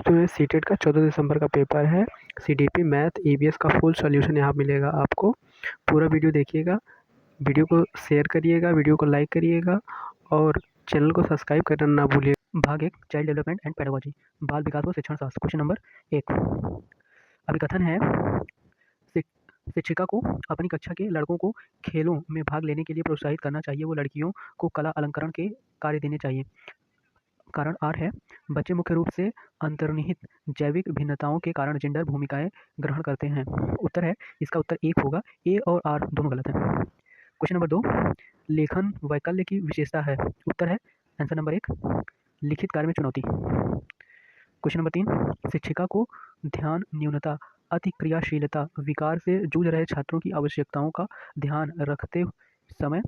इसमें सीटेट का 14 दिसंबर का पेपर है। सीडीपी मैथ ईवीएस का फुल सॉल्यूशन यहाँ मिलेगा आपको। पूरा वीडियो देखिएगा, वीडियो को शेयर करिएगा, वीडियो को लाइक करिएगा और चैनल को सब्सक्राइब करना ना भूलिएगा। भाग 1 चाइल्ड डेवलपमेंट एंड पेडागोजी, बाल विकास व शिक्षण शास्त्र। क्वेश्चन नंबर 1 अभिकथन है, शिक्षिका को अपनी कक्षा के लड़कों को खेलों में भाग लेने के लिए प्रोत्साहित करना चाहिए। वो लड़कियों को कला अलंकरण के कार्य देने चाहिए। कारण आर है, बच्चे मुख्य रूप से अंतर्निहित जैविक भिन्नताओं के कारण जेंडर भूमिकाएं ग्रहण करते हैं। उत्तर है, इसका उत्तर 1 होगा। ए और आर दोनों गलत हैं। क्वेश्चन नंबर 2 लेखन वैकल्य की विशेषता है। उत्तर है आंसर नंबर 1 लिखित कार्य में चुनौती। क्वेश्चन नंबर 3 शिक्षिका को ध्यान न्यूनता, अतिक्रियाशीलता, विकार से जूझ रहे छात्रों की आवश्यकताओं का ध्यान रखते समय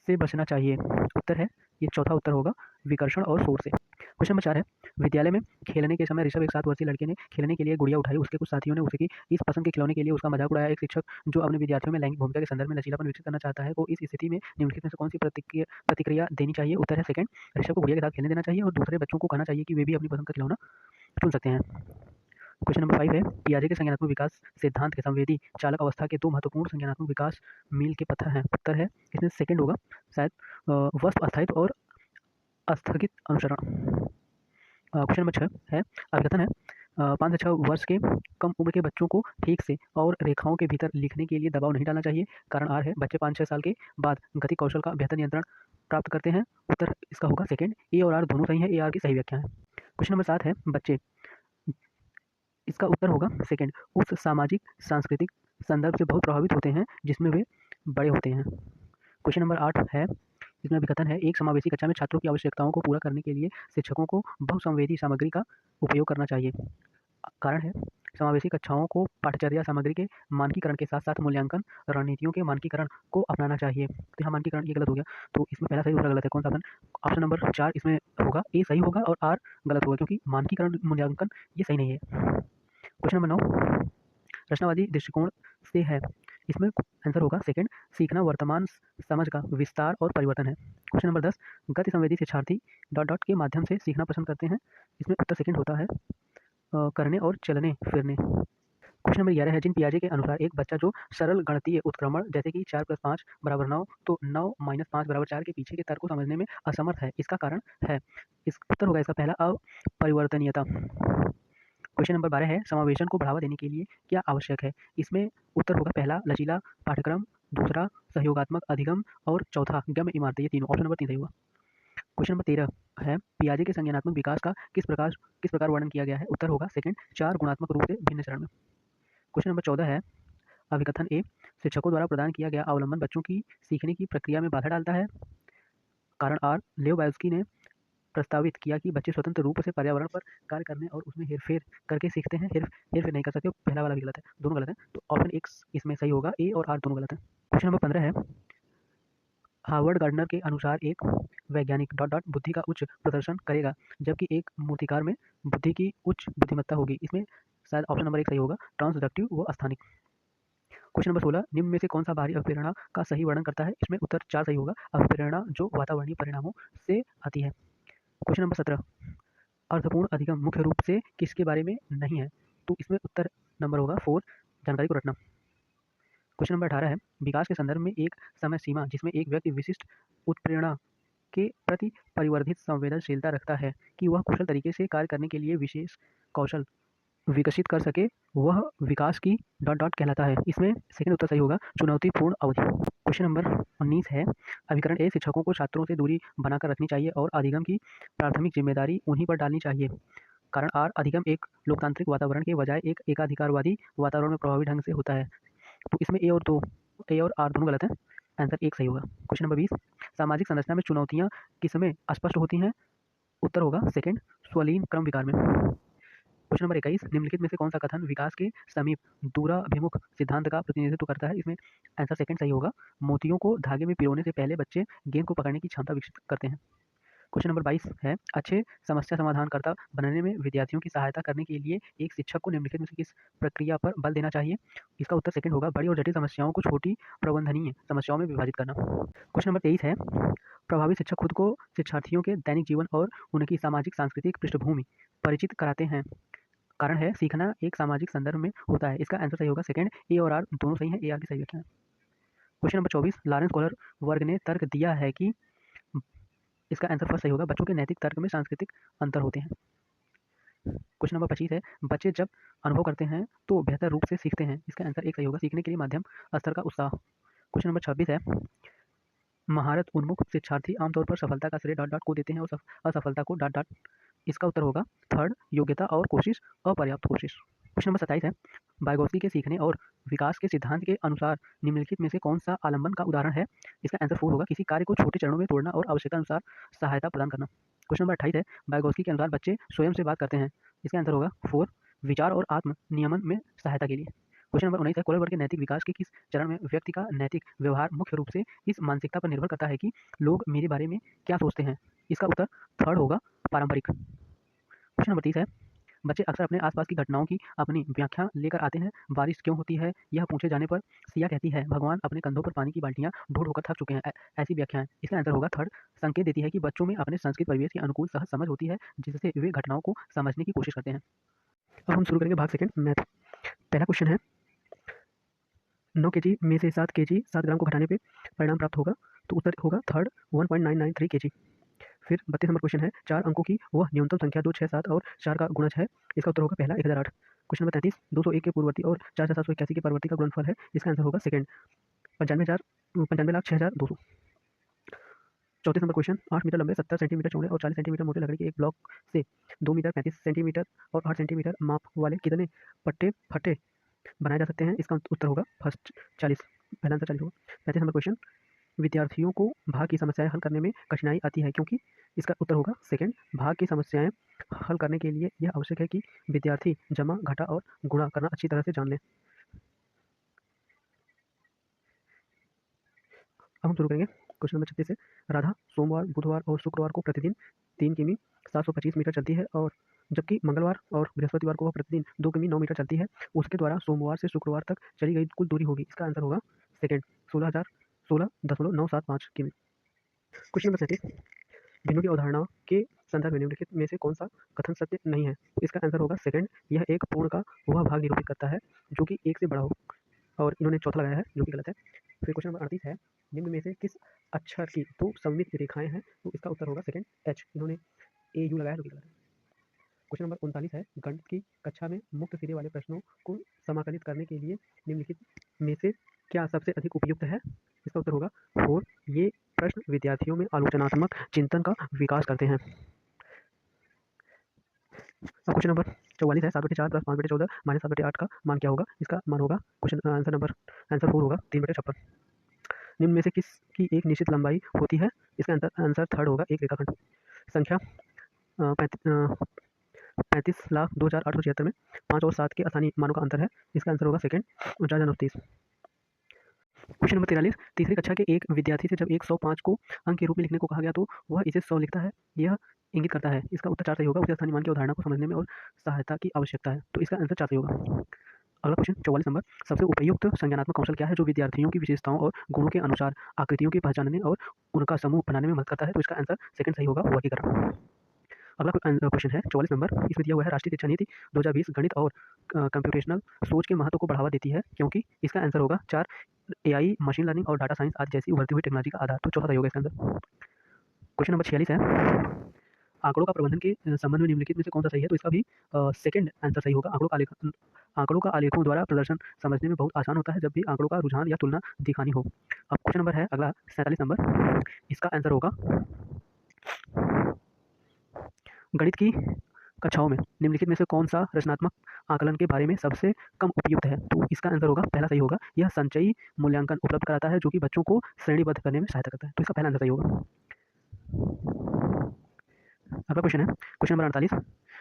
से बचना चाहिए। उत्तर है, ये चौथा उत्तर होगा, विकर्षण और शोर से। क्वेश्चन नंबर 4 है, विद्यालय में खेलने के समय ऋषभ एक 7 वर्षीय लड़के ने खेलने के लिए गुड़िया उठाई। उसके कुछ साथियों ने उसे की इस पसंद के खिलौने के लिए उसका मजाक उड़ाया। एक शिक्षक जो अपने विद्यार्थियों में लैंगिक भूमिका के संदर्भ में लचीलापन विकसित करना चाहता है, वो इस स्थिति में निम्नलिखित में से कौन सी प्रतिक्रिया देनी चाहिए। उत्तर है सेकंड, ऋषभ को गुड़िया के साथ खेलने देना चाहिए और दूसरे बच्चों को कहना चाहिए कि वे भी अपनी पसंद का खिलौना चुन सकते हैं। क्वेश्चन नंबर 5 है, पियाजे के संज्ञानात्मक विकास सिद्धांत के संवेदी चालक अवस्था के 2 महत्वपूर्ण संज्ञानात्मक विकास मील के पत्थर हैं। उत्तर है इसमें सेकंड होगा शायद, वस्तु अस्थायित्व और अस्थगित अनुसरण। क्वेश्चन नंबर 6 है, अभिकथन है 5 से 6 वर्ष के कम उम्र के बच्चों को ठीक से और रेखाओं के भीतर लिखने के लिए दबाव नहीं डालना चाहिए। कारण आर है, बच्चे 5-6 साल के बाद गति कौशल का बेहतर नियंत्रण प्राप्त करते हैं। उत्तर इसका होगा सेकंड, ए और आर दोनों सही है, ए आर की सही व्याख्या है। क्वेश्चन नंबर 7 है, बच्चे, इसका उत्तर होगा सेकंड, उस सामाजिक सांस्कृतिक संदर्भ से बहुत प्रभावित होते हैं जिसमें वे बड़े होते हैं। क्वेश्चन नंबर 8 है, इसमें अभिकथन है, एक समावेशी कक्षा में छात्रों की आवश्यकताओं को पूरा करने के लिए शिक्षकों को बहुसंवेदी सामग्री का उपयोग करना चाहिए। कारण है, समावेशी कक्षाओं को पाठ्यचर्या सामग्री के मानकीकरण के साथ साथ मूल्यांकन रणनीतियों के मानकीकरण को अपनाना चाहिए। तो यहाँ मानकीकरण ये गलत हो गया, तो इसमें पहला सही दूसरा गलत है। कौन सा ऑप्शन? ऑप्शन नंबर 4 इसमें होगा, ए सही होगा और आर गलत होगा, क्योंकि मानकीकरण मूल्यांकन ये सही नहीं है। क्वेश्चन नंबर 9 रचनावादी दृष्टिकोण से है। इसमें आंसर होगा सेकंड, सीखना वर्तमान समझ का विस्तार और परिवर्तन है। क्वेश्चन नंबर 10 गति संवेदी शिक्षार्थी डॉट डॉट के माध्यम से सीखना पसंद करते हैं। इसमें उत्तर सेकंड होता है, करने और चलने फिरने। क्वेश्चन नंबर 11 है, जिन पियाजे के अनुसार एक बच्चा जो सरल गणितीय उत्क्रमण जैसे कि 4 + 5 = 9 तो 9 - 5 = 4 के पीछे के तर्क को समझने में असमर्थ है, इसका कारण है। इस उत्तर होगा इसका पहला, अपरिवर्तनीयता। क्वेश्चन नंबर 12 है, समावेशन को बढ़ावा देने के लिए क्या आवश्यक है। इसमें उत्तर होगा पहला, लचीला पाठ्यक्रम, दूसरा सहयोगात्मक अधिगम और चौथा गम्य इमारतें। ये तीनों, ऑप्शन नंबर 3 सही होगा। क्वेश्चन नंबर 13 है, पियाजे के संज्ञानात्मक विकास का किस प्रकार वर्णन किया गया है। उत्तर होगा सेकंड, 4 गुणात्मक रूप से भिन्न चरण में। क्वेश्चन नंबर 14 है, अभिकथन ए, शिक्षकों द्वारा प्रदान किया गया अवलंबन बच्चों की सीखने की प्रक्रिया में बाधा डालता है। कारण आर, लेव बायोस्की ने प्रस्तावित किया कि बच्चे स्वतंत्र रूप से पर्यावरण पर कार्य करने और उसमें हेरफेर करके सीखते हैं। हेरफेर नहीं कर सकते, पहला वाला भी गलत है, दोनों गलत हैं, तो ऑप्शन एक्स इसमें सही होगा, ए और आर दोनों गलत हैं। क्वेश्चन नंबर 15 है, हार्वर्ड गार्डनर के अनुसार एक वैज्ञानिक डॉट डॉट बुद्धि का उच्च प्रदर्शन करेगा जबकि एक मूर्तिकार में बुद्धि की उच्च बुद्धिमत्ता होगी। इसमें शायद ऑप्शन नंबर 1 सही होगा, ट्रांसडक्टिव व स्थानिक। क्वेश्चन नंबर 16 निम्न में से कौन सा बाहरी अभिप्रेरणा का सही वर्णन करता है। इसमें उत्तर 4 सही होगा, अभिप्रेरणा जो वातावरणीय परिणामों से आती है। क्वेश्चन नंबर 17 अर्थपूर्ण अधिगम मुख्य रूप से किसके बारे में नहीं है। तो इसमें उत्तर नंबर होगा 4, जानकारी को रटना। क्वेश्चन नंबर 18 है, विकास के संदर्भ में एक समय सीमा जिसमें एक व्यक्ति विशिष्ट उत्प्रेरणा के प्रति परिवर्धित संवेदनशीलता रखता है कि वह कुशल तरीके से कार्य करने के लिए विशेष कौशल विकसित कर सके, वह विकास की डॉट डॉट कहलाता है। इसमें सेकंड उत्तर सही होगा, चुनौतीपूर्ण अवधि। क्वेश्चन नंबर 19 है, अभिकरण ए, शिक्षकों को छात्रों से दूरी बनाकर रखनी चाहिए और अधिगम की प्राथमिक जिम्मेदारी उन्हीं पर डालनी चाहिए। कारण आर, अधिगम एक लोकतांत्रिक वातावरण के बजाय एक एकाधिकारवादी वातावरण में प्रभावी ढंग से होता है। तो इसमें ए और आर दोनों गलत हैं, आंसर 1 सही होगा। क्वेश्चन नंबर 20 सामाजिक संरचना में चुनौतियां किसमें स्पष्ट होती हैं। उत्तर होगा सेकंड, स्वलीन क्रम विकार में। क्वेश्चन नंबर 21 निम्नलिखित में से कौन सा कथन विकास के समीप दूराभिमुख सिद्धांत का प्रतिनिधित्व करता है। इसमें आंसर सेकंड सही होगा, मोतियों को धागे में पिरोने से पहले बच्चे गेंद को पकड़ने की क्षमता विकसित करते हैं। क्वेश्चन नंबर 22 है, अच्छे समस्या समाधानकर्ता बनने में विद्यार्थियों की सहायता करने के लिए एक शिक्षक को निम्नलिखित में से किस प्रक्रिया पर बल देना चाहिए? इसका उत्तर सेकंड होगा, बड़ी और जटिल समस्याओं को छोटी प्रबंधनीय समस्याओं में विभाजित करना। क्वेश्चन नंबर 23 है, प्रभावी शिक्षक खुद को शिक्षार्थियों के दैनिक जीवन और उनकी सामाजिक सांस्कृतिक पृष्ठभूमि परिचित कराते हैं। कारण है, सीखना एक सामाजिक संदर्भ में होता है। इसका आंसर सही होगा सेकंड, ए और आर दोनों सही हैं, ए आर की सही व्याख्या है। क्वेश्चन नंबर 24, लॉरेंस कॉलर वर्ग ने तर्क दिया है कि इसका आंसर फर्स्ट सही होगा, बच्चों के नैतिक तर्क में सांस्कृतिक अंतर होते हैं। क्वेश्चन नंबर 25 है, बच्चे जब अनुभव करते हैं तो बेहतर रूप से सीखते हैं। इसका आंसर एक सही होगा, सीखने के लिए माध्यम स्तर का उत्साह। क्वेश्चन नंबर 26 है, महारत उन्मुख शिक्षार्थी आमतौर पर सफलता का श्रेय डॉट डॉट को देते हैं और असफलता को डॉट डॉट। इसका उत्तर होगा थर्ड, योग्यता और कोशिश, अपर्याप्त कोशिश। क्वेश्चन नंबर 27 है, वाइगोत्स्की के सीखने और विकास के सिद्धांत के अनुसार निम्नलिखित में से कौन सा आलंबन का उदाहरण है? इसका आंसर 4 होगा, किसी कार्य को छोटे चरणों में तोड़ना और आवश्यकता अनुसार सहायता प्रदान करना। क्वेश्चन नंबर 28 है, वाइगोत्स्की के अनुसार बच्चे स्वयं से बात करते हैं। इसका आंसर होगा 4, विचार और आत्म नियमन में सहायता के लिए। क्वेश्चन नंबर 19 है, कोलर वर्ग के नैतिक विकास के किस चरण में व्यक्ति का नैतिक व्यवहार मुख्य रूप से इस मानसिकता पर निर्भर करता है कि लोग मेरे बारे में क्या सोचते हैं? इसका उत्तर थर्ड होगा, पारंपरिक। क्वेश्चन नंबर 30 है, बच्चे अक्सर अपने आसपास की घटनाओं की अपनी व्याख्या लेकर आते हैं। बारिश क्यों होती है यह पूछे जाने पर सिया कहती है, भगवान अपने कंधों पर पानी की बाल्टियां ढो ढोकर थक चुके हैं। ऐसी व्याख्याएं। इसका आंसर होगा थर्ड, संकेत देती है कि बच्चों में अपने संस्कृत परिवेश के अनुकूल सहज समझ होती है जिससे वे घटनाओं को समझने की कोशिश करते हैं। अब हम शुरू करेंगे भाग सेकंड, मैथ। पहला क्वेश्चन है, 9 kg में से 7 kg 7 ग्राम को घटाने पे परिणाम प्राप्त होगा, तो उत्तर होगा थर्ड, 1.993 kg। फिर 32 नंबर क्वेश्चन है, 4 अंकों की वह न्यूनतम संख्या 2, 6, 7 और 4 का गुणज है। इसका उत्तर होगा पहला, 1008। क्वेश्चन नंबर 33, 201 के पूर्ववर्ती और 4781 के परवर्ती का गुणनफल है। इसका आंसर होगा सेकंड, 95,06,200। 34 नंबर क्वेश्चन, 8 मीटर लंबे, 70 सेंटीमीटर चौड़े और 40 सेंटीमीटर मोटे लकड़ी के एक ब्लॉक से 2 मीटर 35 सेंटीमीटर और 8 सेंटीमीटर माप वाले कितने पट्टे फट्टे बनाए जा सकते हैं? इसका उत्तर होगा फर्स्ट, 40। पहला आंसर 40 होगा। 35 नंबर क्वेश्चन, विद्यार्थियों को भाग की समस्याएं हल करने में कठिनाई आती है क्योंकि? इसका उत्तर होगा सेकंड, भाग की समस्याएं हल करने के लिए यह आवश्यक है कि विद्यार्थी जमा, घटा और गुणा करना अच्छी तरह से जान लें। अब हम शुरू करेंगे क्वेश्चन नंबर 36 से। राधा सोमवार, बुधवार और शुक्रवार को प्रतिदिन 3 किमी 725 मीटर चलती है, और जबकि मंगलवार और बृहस्पतिवार को वह प्रतिदिन 2 किमी 9 मीटर चलती है। उसके द्वारा सोमवार से शुक्रवार तक चली गई कुल दूरी होगी। इसका आंसर होगा सेकंड, 16,016.975 किमी। क्वेश्चन नंबर 37, बिंदु की अवधारणा के संदर्भ में निम्नलिखित में से कौन सा कथन सत्य नहीं है? इसका आंसर होगा सेकंड, यह एक पूर्ण का वह भाग निरूपित करता है जो कि 1 से बड़ा हो, और इन्होंने चौथा लगाया है जो कि गलत है। फिर क्वेश्चन नंबर 38 है, निम्न में से किस अक्षर की 2 सममित रेखाएं हैं? तो इसका उत्तर होगा सेकंड, एच। इन्होंने ए यू लगाया जो कि गलत है। क्वेश्चन नंबर 39 है, गणित की कक्षा में मुक्त सिरे वाले प्रश्नों को समाकलित करने के लिए निम्नलिखित में से क्या सबसे अधिक उपयुक्त है? इसका उत्तर होगा 4, ये प्रश्न विद्यार्थियों में आलोचनात्मक चिंतन का विकास करते हैं। अब क्वेश्चन नंबर 44 है, 7/4 + 5/14 - 7/8 का मान क्या होगा? इसका मान होगा क्वेश्चन आंसर 4 होगा, 3/56। निम्न में से किसकी एक निश्चित लंबाई होती है? इसका आंसर थर्ड होगा, एक रेखाखंड। संख्या 35,02,876 में 5 और 7 के स्थानीय मानों का अंतर है। इसका आंसर होगा सेकंड, 49,930। क्वेश्चन नंबर 43, तीसरी कक्षा के एक विद्यार्थी से जब 105 को अंक के रूप में लिखने को कहा गया तो वह इसे 100 लिखता है, यह इंगित करता है। इसका उत्तर 4 सही होगा, उसे स्थानीय मान की अवधारणा को समझने में और सहायता की आवश्यकता है, तो इसका आंसर 4 सही होगा। अगला क्वेश्चन 44 नंबर, सबसे उपयुक्त संज्ञानात्मक कौशल क्या है जो विद्यार्थियों की विशेषताओं और गुणों के अनुसार आकृतियों की पहचानने और उनका समूह बनाने में मदद करता है? तो इसका आंसर सेकंड सही होगा, वर्गीकरण। अगला क्वेश्चन है 44 नंबर, इसमें दिया हुआ है राष्ट्रीय शिक्षा नीति 2020 गणित और कंप्यूटेशनल सोच के महत्व को बढ़ावा देती है क्योंकि? इसका आंसर होगा 4, एआई, मशीन लर्निंग और डाटा साइंस आदि जैसी उभरती हुई टेक्नोलॉजी का आधार, तो चौथा सही होगा इसका आंसर। क्वेश्चन नंबर 46 है, आंकड़ों का प्रबंधन के संबंध में निम्नलिखित में से कौन सा सही है? तो इसका भी सेकंड आंसर सही होगा। आंकड़ों का आलेखों द्वारा प्रदर्शन समझने में बहुत आसान होता है जब भी आंकड़ों का रुझान या तुलना दिखानी हो। अब क्वेश्चन नंबर है अगला 47 नंबर, इसका आंसर होगा गणित की कक्षाओं में निम्नलिखित में से कौन सा रचनात्मक आकलन के बारे में सबसे कम उपयुक्त है? तो इसका आंसर होगा पहला सही होगा, यह संचयी मूल्यांकन उपलब्ध कराता है जो कि बच्चों को श्रेणीबद्ध करने में सहायता करता है, तो इसका पहला आंसर सही होगा। अगला क्वेश्चन है क्वेश्चन नंबर 48,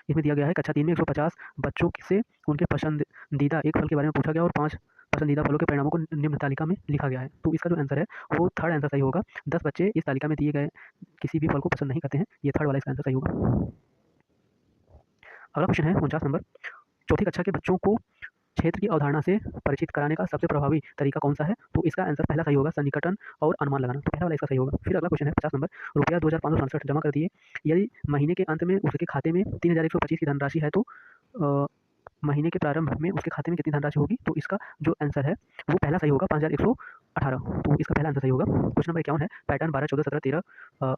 इसमें दिया गया है कक्षा 3 में 150 बच्चों से उनके पसंदीदा एक फल के बारे में पूछा गया और 5 पसंदीदा फलों के परिणामों को निम्न तालिका में लिखा गया है। तो इसका जो आंसर है वो थर्ड आंसर सही होगा। 10 बच्चे इस तालिका में दिए गए किसी भी फल को पसंद नहीं करते हैं, ये थर्ड वाला इसका आंसर सही होगा। अगला क्वेश्चन है 49 नंबर, चौथी कक्षा के बच्चों को क्षेत्र की अवधारणा से परिचित कराने का सबसे प्रभावी तरीका कौन सा है? तो इसका आंसर पहला सही होगा, सन्निकटन और अनुमान लगाना। तो पहला वाला इसका सही होगा। फिर अगला क्वेश्चन है 50 नंबर, रुपया 2567 जमा कर दिए, यदि महीने के अंत में उसके खाते में 3125 की धनराशि है तो महीने के प्रारंभ में उसके खाते में कितनी धनराशि होगी? तो इसका जो आंसर है वो पहला सही होगा, 5118। तो इसका पहला आंसर सही होगा। क्वेश्चन नंबर 51 है, पैटर्न 12 14 17 13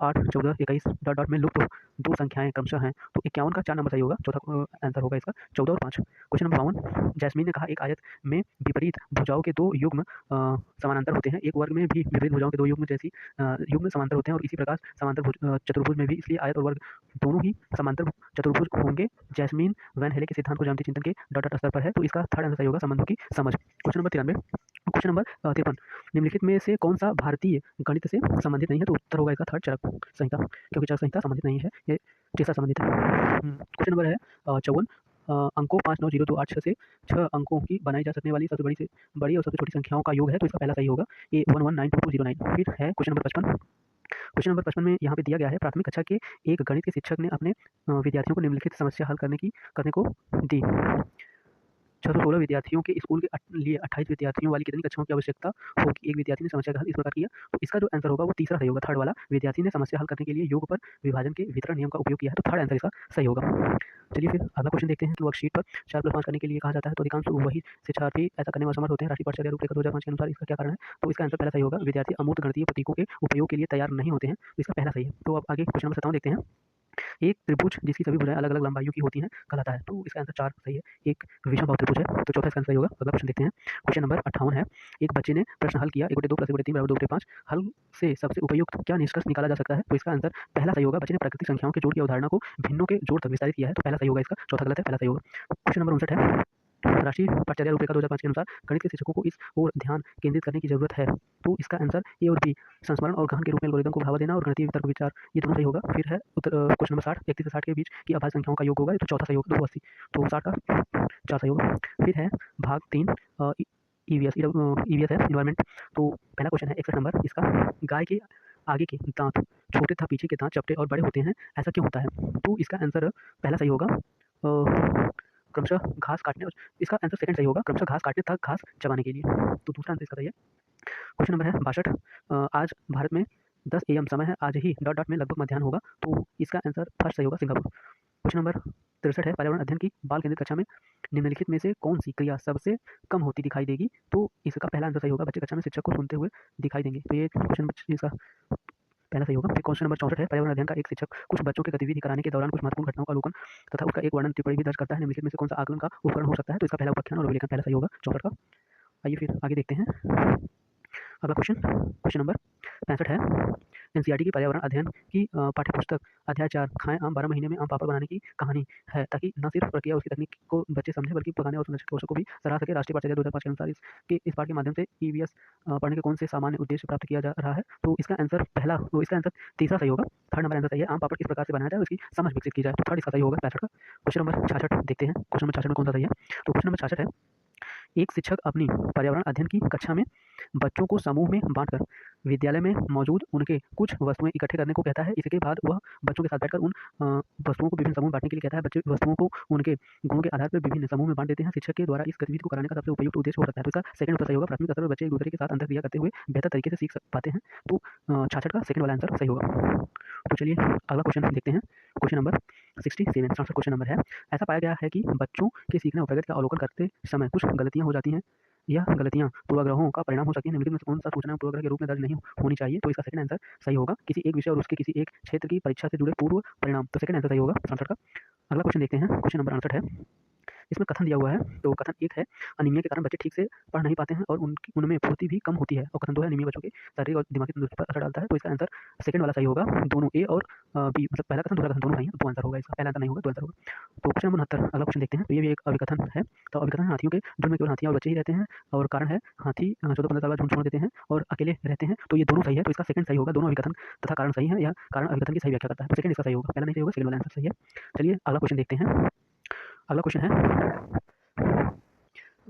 8 14 21 डॉट डॉट में लुप्त दो संख्याएं क्रमशः हैं, तो 51 का 4 नंबर सही होगा। चौथा आंसर होगा इसका 14 और 5। क्वेश्चन नंबर 52, जैस्मीन ने कहा एक आयत में विपरीत भुजाओं के दो युग्म समानांतर होते हैं, एक वर्ग में भी विपरीत भुजाओं के दो युग्म समांतर होते हैं, और इसी प्रकार समांतर चतुर्भुज में भी, इसलिए आयत और वर्ग दोनों ही समांतर चतुर्भुज होंगे। जैस्मीन वैन हेले के सिद्धांत को ज्यामितीय चिंतन के डॉट स्तर पर है, तो इसका थर्ड आंसर सही होगा, संबंधों की समझ। क्वेश्चन नंबर 93, क्वेश्चन नंबर 53, निम्नलिखित में से कौन सा भारतीय गणित से संबंधित नहीं है? तो उत्तर होगा इसका थर्ड, चरक संहिता, क्योंकि चरक संहिता संबंधित नहीं है, ये तीसरा संबंधित है। क्वेश्चन नंबर है 54, अंकों 5 9 0 2 8 6 से 6 अंकों की बनाई जा सकने वाली सबसे बड़ी से बड़ी और सबसे छोटी संख्याओं का योग है, तो इसका पहला सही होगा, ये 119229। फिर है क्वेश्चन नंबर 55, क्वेश्चन नंबर 55 में यहाँ पे दिया गया है, प्राथमिक कक्षा के एक गणित के शिक्षक ने अपने विद्यार्थियों को निम्नलिखित समस्या हल करने को दी। 616 विद्यार्थियों के स्कूल के लिए 28 विद्यार्थियों वाली कितनी कक्षाओं की आवश्यकता होगी? एक विद्यार्थी ने समस्या का हल इस प्रकार किया, तो इसका जो आंसर होगा वो तीसरा सही होगा, थर्ड वाला। विद्यार्थी ने समस्या हल करने के लिए योग पर विभाजन के वितरण नियम का उपयोग किया है, तो थर्ड आंसर इसका सही होगा। चलिए फिर अगला क्वेश्चन देखते हैं कि वर्कशीट पर 4+5 करने के लिए कहा जाता है, तो अधिकांश वही शिक्षार्थी ऐसा करने में असमर्थ होते हैं। राष्ट्रीय पाठ्यचर्या रूपरेखा 2005 के अनुसार इसका क्या कारण है? तो इसका आंसर पहला सही होगा, विद्यार्थी अमूर्त गणितीय प्रतीकों के उपयोग के लिए तैयार नहीं होते हैं, तो इसका पहला सही है। तो अब आगे क्वेश्चन नंबर 57 देखते हैं, एक त्रिभुज जिसकी सभी भुजाएं अलग अलग लंबाइयों की होती हैं कहलाता है, तो इसका आंसर 4 सही है, एक विषमबाहु त्रिभुज है, तो चौथा इसका आंसर सही होगा। अगला क्वेश्चन देखते हैं, क्वेश्चन नंबर 58 है, एक बच्चे ने प्रश्न हल किया, 1/2 + 1/3 = 2/5, हल से सबसे उपयुक्त क्या निष्कर्ष निकाला जा सकता है? तो इसका आंसर पहला सही होगा, बच्चे ने प्राकृतिक संख्याओं के जोड़ की अवधारणा को भिन्नों के जोड़ तक विस्तारित किया है, तो पहला सही होगा इसका, चौथा गलत है, पहला सही होगा। क्वेश्चन नंबर 59 है, राष्ट्रीय पाठ्यचर्या रूपरेखा 2005 के अनुसार गणित के शिक्षकों को इस ओर ध्यान केंद्रित करने की जरूरत है, तो इसका आंसर ए और बी, संस्मरण और गहन के रूप में एल्गोरिदम को बढ़ावा देना और गणितीय तर्क विचार, ये दोनों सही होगा। फिर है क्वेश्चन नंबर 60, 31 से 60 के बीच की अभाज्य संख्याओं का योग होगा, तो चौथा सही होगा, 280, तो 60 का 4 सही होगा। फिर है भाग 3, ईवीएस है इन्वायरमेंट, तो पहला क्वेश्चन है 61 नंबर इसका, गाय के आगे के दांत छोटे तथा पीछे के दांत चपटे और बड़े होते हैं, ऐसा क्यों होता है? तो इसका आंसर पहला सही होगा, क्रमशः घास काटने, और इसका आंसर सेकंड सही होगा, क्रमशः घास काटने तथा घास चबाने के लिए, तो दूसरा आंसर इसका सही है। क्वेश्चन नंबर है 62, आज भारत में 10 AM समय है, आज ही डॉट डॉट में लगभग मध्याह्न होगा, तो इसका आंसर फर्स्ट सही होगा, सिंगापुर। क्वेश्चन नंबर 63 है, पर्यावरण अध्ययन की बाल केंद्रित कक्षा में निम्नलिखित में से कौन सी क्रिया सबसे कम होती दिखाई देगी? तो इसका पहला आंसर सही होगा, बच्चे कक्षा में शिक्षक को सुनते हुए दिखाई देंगे, तो ये क्वेश्चन इसका पहला सही होगा। फिर क्वेश्चन नंबर 64 है, पर्यावरण अध्ययन का एक शिक्षक कुछ बच्चों की गतिविधि कराने के दौरान कुछ महत्वपूर्ण घटनाओं का अवलोकन तथा उसका एक वर्णन टिप्पणी भी दर्ज करता है, निम्नलिखित में से कौन सा आकलन का उपकरण हो सकता है? तो इसका पहला उपाख्यान और अभिलेखन पहला सही होगा, 64 का। आइए फिर आगे देखते हैं अगला क्वेश्चन नंबर 65 है, एनसीईआरटी की पर्यावरण अध्ययन की पाठ्यपुस्तक अध्याय 4 खाएं आम 12 महीने में आम पापड़ बनाने की कहानी है, ताकि न सिर्फ प्रक्रिया उसकी तकनीक को बच्चे समझे बल्कि पकाने और संरक्षण कौशल को भी सराह सके। राष्ट्रीय पाठ्यचर्या 2005 के अनुसार इस पाठ के माध्यम से ईवीएस पढ़ने के कौन से सामान्य उद्देश्य प्राप्त किया जा रहा है? तो इसका आंसर इसका आंसर तीसरा सही होगा, थर्ड नंबर आंसर सही है, आम पापड़ किस प्रकार से बनाया जाए उसकी समझ विकसित की जाए, तो थर्ड इसका सही होगा, 65 का। क्वेश्चन नंबर 66 देखते हैं, क्वेश्चन नंबर 66 में कौन सा सही है? तो क्वेश्चन नंबर 66 है, एक शिक्षक अपनी पर्यावरण अध्ययन की कक्षा में बच्चों को समूह में बांटकर विद्यालय में मौजूद उनके कुछ वस्तुएं इकट्ठे करने को कहता है, इसके बाद वह बच्चों के साथ बैठकर उन वस्तुओं को विभिन्न समूह में बांटने के लिए कहता है। बच्चे वस्तुओं को उनके गुणों के आधार पर विभिन्न समूह में बांट देते हैं। शिक्षक के द्वारा इस गतिविधि को कराने का सबसे उपयुक्त उद्देश्य हो सकता है, तो इसका सेकंड उत्तर सही होगा, प्राथमिक स्तर पर बच्चे एक दूसरे के साथ अंतरक्रिया करते हुए बेहतर तरीके से सीख पाते हैं, तो 66 का सेकंड वाला आंसर सही होगा। तो चलिए अगला क्वेश्चन देखते हैं, क्वेश्चन नंबर 67 क्वेश्चन नंबर है, ऐसा पाया गया है कि बच्चों के सीखने और प्रगति का अवलोकन करते समय कुछ गलतियां हो जाती हैं, यह गलतियां पूर्वाग्रहों का परिणाम हो सकती हैं, निम्नलिखित में से कौन सा सूचना पूर्वाग्रह के रूप में दर्ज नहीं होनी चाहिए? तो इसका सेकंड आंसर सही होगा, किसी एक विषय और उसके किसी एक क्षेत्र की परीक्षा से जुड़े पूर्व परिणाम, तो सेकंड आंसर सही होगा 67 का। अगला क्वेश्चन देखते हैं, क्वेश्चन नंबर 68 है, इसमें कथन दिया हुआ है, तो कथन 1 है, अनीमिया के कारण बच्चे ठीक से पढ़ नहीं पाते हैं और उनमें फुर्ती भी कम होती है, और कथन 2 है, अनीमिया बच्चों के शारीरिक और दिमागी तंदुरुस्ती पर असर डालता है, तो इसका आंसर सेकंड वाला सही होगा, दोनों ए और बी, मतलब पहला कथन दूसरा कथन दोनों सही है, तो आंसर होगा इसका, पहला आंसर नहीं होगा, 2 आंसर होगा। तो क्वेश्चन नंबर 69 अगला क्वेश्चन देखते हैं, तो ये भी एक अभिकथन है, तो अभिकथन है, हाथियों के झुंड में केवल हाथियां और बच्चे ही रहते हैं, और कारण है हाथी 14-15 साल बाद झुंड छोड़ देते हैं और अकेले रहते हैं, तो ये दोनों सही है, तो इसका सेकंड सही होगा, दोनों अभिकथन तथा कारण सही है, या कारण अभिकथन की सही व्याख्या करता है, तो सेकंड इसका सही होगा, पहला नहीं सही होगा, सेकंड वाला आंसर सही है। चलिए अगला क्वेश्चन देखते हैं, अगला क्वेश्चन है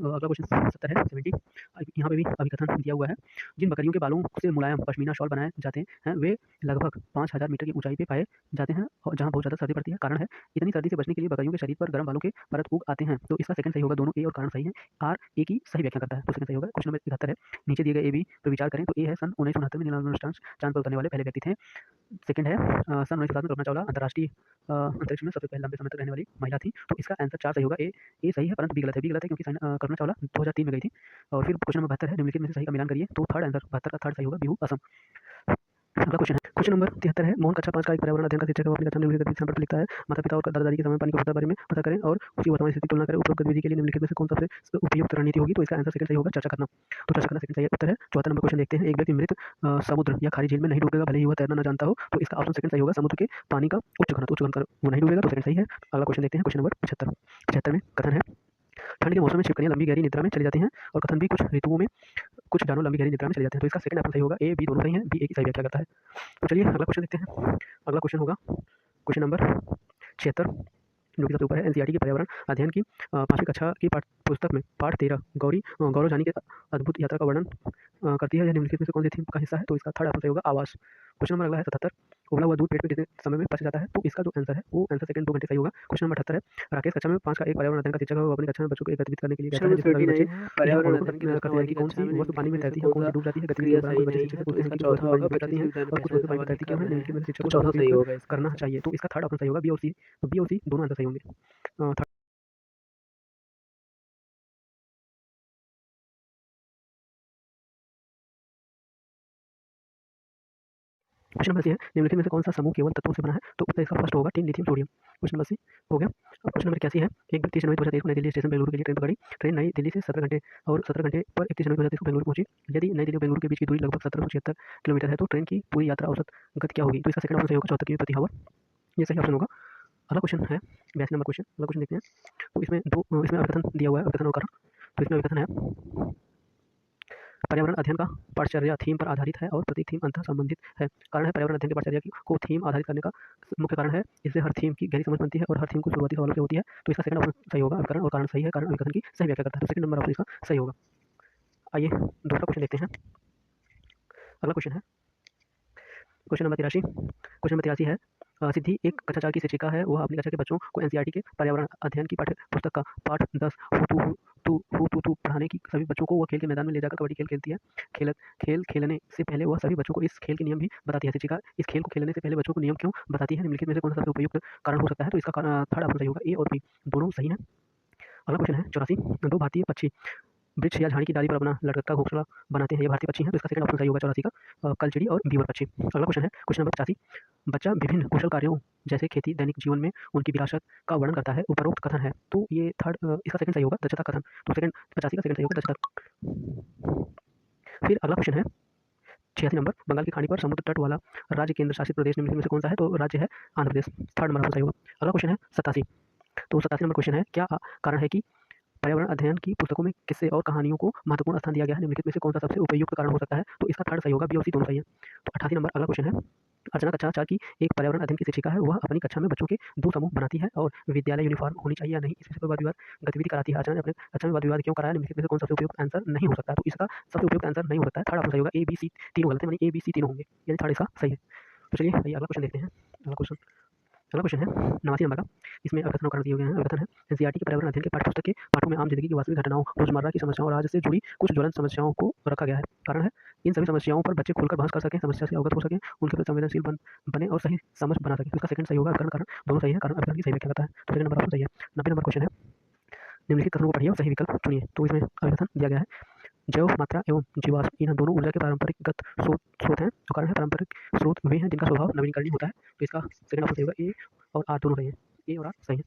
अगला क्वेश्चन 70 है 70। यहाँ पे भी अभिकथन दिया हुआ है। जिन बकरियों के बालों से मुलायम पश्मीना शॉल बनाए जाते हैं वे लगभग 5000 मीटर की ऊंचाई पे पाए जाते हैं और जहाँ बहुत ज़्यादा सर्दी पड़ती है। कारण है इतनी सर्दी से बचने के लिए बकरियों के शरीर पर गर्म बालों के परत उग आते हैं। तो इसका सेकंड सही होगा। दोनों ए और कारण सही है। आर ए की सही व्याख्या करता है तो सेकंड सही होगा। क्वेश्चन नंबर 71 है। नीचे दिए गए ए बी पर विचार करें तो ए है सन 1969 में नील आर्मस्ट्रांग चांद पर उतरने वाले पहले व्यक्ति थे। सेकंड है सन 1907 में कल्पना चावला अंतर्राष्ट्रीय अंतरिक्ष में सबसे पहले लंबे समय तक रहने वाली महिला थी। तो इसका आंसर 4 सही होगा। ए सही है परंतु बी गलत है। बी गलत है क्योंकि कल्पना चावला 2003 में गई थी। और फिर क्वेश्चन नंबर 72 है। निम्नलिखित में से सही का मिलान करिए। तो थर्ड आंसर 72 का थर्ड सही होगा। बिहू असम। अगला क्वेश्चन है। क्वेश्चन नंबर 73 है। मोहन कक्षा 5 का एक पर्यावरण अध्ययन का शिक्षक है। वो अपनी कक्षा में निम्नलिखित गतिविधि पर लिखता है। माता पिता और दादा दादी के समय पानी की उपलब्धता बारे में पता करें और उसकी वर्तमान स्थिति की तुलना करें। उपरोक्त गतिविधि के लिए निम्नलिखित में से कौन सबसे उपयुक्त रणनीति होगी। तो इसका आंसर सेकंड सही होगा। चर्चा करना। तो चर्चा करना सेकंड सही उत्तर है। 74 नंबर क्वेश्चन देखते हैं। एक व्यक्ति मृत समुद्र या खारी झील में नहीं डूबेगा भले ही वह तैरना न जानता हो। तो इसका ऑप्शन सेकंड सही होगा। समुद्र के पानी का उच्च घनत्व वो नहीं डूबेगा। तो सेकंड सही है। अगला क्वेश्चन देखते हैं। क्वेश्चन नंबर 75 में कथन है। ठंड के मौसम में छिपकलियां लंबी गहरी निद्रा में चली जाती हैं और कथन भी कुछ ऋतुओं में कुछ जानवर लंबी गहरी निद्रा में चले जाते हैं। तो इसका सेकंड ऑप्शन सही होगा। ए बी दोनों सही हैं। बी ए की सही व्याख्या करता है। तो चलिए अगला क्वेश्चन देखते हैं। अगला क्वेश्चन होगा क्वेश्चन नंबर 76 जो कि सबसे ऊपर है। एनसीईआरटी की पर्यावरण अध्ययन की 5वीं कक्षा की पुस्तक में पाठ 13 गौरव जानी के अद्भुत यात्रा का वर्णन करती है। यह निम्नलिखित में से कौन सी थीम का हिस्सा है। तो इसका थर्ड ऑप्शन सही होगा। आवास। क्वेश्चन नंबर अगला है 77। उबला हुआ दूध पेट में कितने समय में पच जाता है। तो इसका जो आंसर है वो आंसर सेकंड 2 घंटे सही होगा। क्वेश्चन नंबर 78 है। राकेश कक्षा में 5 का एक पर्यावरण अध्ययन का शिक्षक है। वो अपनी कक्षा में बच्चों को एक गतिविधि करने के लिए कहता है जिसमें सभी बच्चे यह पर्यावरण फॉलो अध्ययन की करते हैं कि कौन सी वस्तु पानी में तैरती है और कौन सी डूब जाती है। गतिविधि के दौरान कुछ बच्चे शिक्षक से पूछते हैं कि वस्तु पानी में तैरती है और कुछ वस्तु पानी में तैरती क्यों है। निम्नलिखित में से शिक्षक को चौथा सही होगा। करना चाहिए। तो इसका थर्ड ऑप्शन सही होगा। बी और सी दोनों आंसर सही होंगे। क्वेश्चन नंबर सी है। निम्नलिखित में से कौन सा समूह केवल तत्वों से बना है। तो उत्तर इसका फर्स्ट होगा tin lithium sodium. Question number C हो गया। अब क्वेश्चन नंबर 81 है। एक व्यक्ति 30 जनवरी 2023 को नई दिल्ली स्टेशन बेंगलुरु के लिए ट्रेन पकड़ी। ट्रेन नई दिल्ली से 17 घंटे और 17 घंटे पर 31 जनवरी 2023 को बेंगलुरु पहुंची। यदि नई दिल्ली और बेंगलुरु के बीच की दूरी लगभग 1776 किलोमीटर है तो ट्रेन की पूरी यात्रा औसत गति क्या होगी। तो इसका सेकंड ऑप्शन सही होगा 74 किमी प्रति आवर। ये सही ऑप्शन होगा। अगला क्वेश्चन है 82 नंबर क्वेश्चन। अगला क्वेश्चन देखते हैं। तो इसमें अभिकथन दिया हुआ है। अभिकथन और कारण। तो इसमें अभिकथन है पर्यावरण अध्ययन का पाठचर्या थीम पर आधारित है और प्रत्येक थीम अंतः संबंधित है। कारण है पर्यावरण अध्ययन के पाठचर्या को थीम आधारित करने का मुख्य कारण है इससे हर थीम की गहरी समझ बनती है और हर थीम को शुरुआती सवालों से होती है। तो इसका सेकंड ऑप्शन सही होगा। अभिकरण और कारण सही है। कारण अभिकथन की सही व्याख्या करता है। तो सेकंड नंबर ऑप्शन इसका सही होगा। आइए दूसरा क्वेश्चन देखते हैं। अगला क्वेश्चन है क्वेश्चन नंबर 83। क्वेश्चन नंबर 83 है। सिद्धि एक कक्षा 4 की शिक्षिका है। वह अपनी कक्षा के बच्चों को एनसीईआरटी के पर्यावरण अध्ययन की पाठ्य पुस्तक का पाठ 10 हु पढ़ाने की सभी बच्चों को वह खेल के मैदान में ले जाकर कबड्डी खेल खेलती है। खेल खेलने से पहले वह सभी बच्चों को इस खेल के नियम भी बताती है। शिक्षिका इस खेल को खेलने से पहले बच्चों को नियम क्यों बताती है। निम्नलिखित में से कौन सा सबसे उपयुक्त कारण हो सकता है। तो इसका थर्ड ऑप्शन सही होगा। ए और बी दोनों सही है। अगला क्वेश्चन है 84। दो भारतीय पक्षी वृक्ष या झाड़ी की डाली पर अपना लटकता घोंसला बनाते हैं। ये भारतीय पक्षी हैं। तो इसका सेकंड ऑप्शन सही होगा 84 का कलचिड़ी और बीवर पक्षी। अगला क्वेश्चन है क्वेश्चन नंबर 85। बच्चा विभिन्न कुशल कार्यों जैसे खेती दैनिक जीवन में उनकी विरासत का वर्णन करता है। उपरोक्त कथन है। तो ये थर्ड इसका सेकंड सही होगा दक्षता कथन। तो सेकंड 85 का सेकंड सही होगा दक्षता। फिर अगला क्वेश्चन है 86 नंबर। बंगाल की खाड़ी पर समुद्र तट वाला राज्य केंद्र शासित प्रदेश निम्नलिखित में से कौन सा है। तो राज्य है Andhra Pradesh. Third number option सही होगा। अगला क्वेश्चन है 87। तो 87 नंबर क्वेश्चन है क्या कारण है कि पर्यावरण अध्ययन की पुस्तकों में किस्से और कहानियों को महत्वपूर्ण स्थान दिया गया है। निम्नलिखित में से कौन सा सबसे उपयुक्त कारण हो सकता है। तो इसका थर्ड सही होगा। बी और सी दोनों सही है। तो 88 नंबर अगला क्वेश्चन है। अर्चना कक्षा 4 की एक पर्यावरण अध्ययन की शिक्षिका है। वह अपनी कक्षा में बच्चों के 2 समूह बनाती है और विद्यालय यूनिफॉर्म होनी चाहिए या नहीं इस विषय पर वाद विवाद गतिविधि कराती है। अर्चना ने अपने कक्षा में वाद विवाद क्यों कराया। निम्नलिखित में से कौन सबसे उपयुक्त आंसर नहीं हो सकता। तो इसका सबसे उपयुक्त आंसर नहीं हो सकता है। थर्ड ऑप्शन सही होगा। ए बी सी तीनों गलत है। यानी ए बी सी तीनों होंगे यानी थर्ड इसका सही है। तो चलिए अगला क्वेश्चन देखते हैं। अगला क्वेश्चन है 89 नंबर का। इसमें अभिकथन और कारण दिए गए हैं। अभिकथन है एनसीईआरटी के पर्यावरण अध्ययन के पाठ्यपुस्तक के पाठों में आम जिंदगी की वास्तविक घटनाओं रोजमर्रा की समस्याओं और आज से जुड़ी कुछ ज्वलंत समस्याओं को रखा गया है। कारण है इन सभी समस्याओं पर बच्चे खुलकर बहस कर सकें, समस्या से अवगत हो सकें, उनके प्रति संवेदनशील बने और सही समझ बना सकें। इसका सेकंड सही होगा। अभिकरण कारण दोनों सही है। कारण अभिकरण की सही व्याख्या करता है। तो सेकंड नंबर ऑप्शन सही है। 90 नंबर क्वेश्चन है निम्नलिखित कथनों को पढ़िए और सही विकल्प चुनिए। तो इसमें अभिकथन दिया गया है जैव मात्रा एवं जीवाश्म इन दोनों ऊर्जा के पारंपरिक स्रोत हैं। तो कारण है पारंपरिक स्रोत वे हैं जिनका स्वभाव नवीनीकरणीय होता है। तो इसका सेकंड ऑप्शन सही होगा। ए और आर दोनों सही है। ए और आर सही है।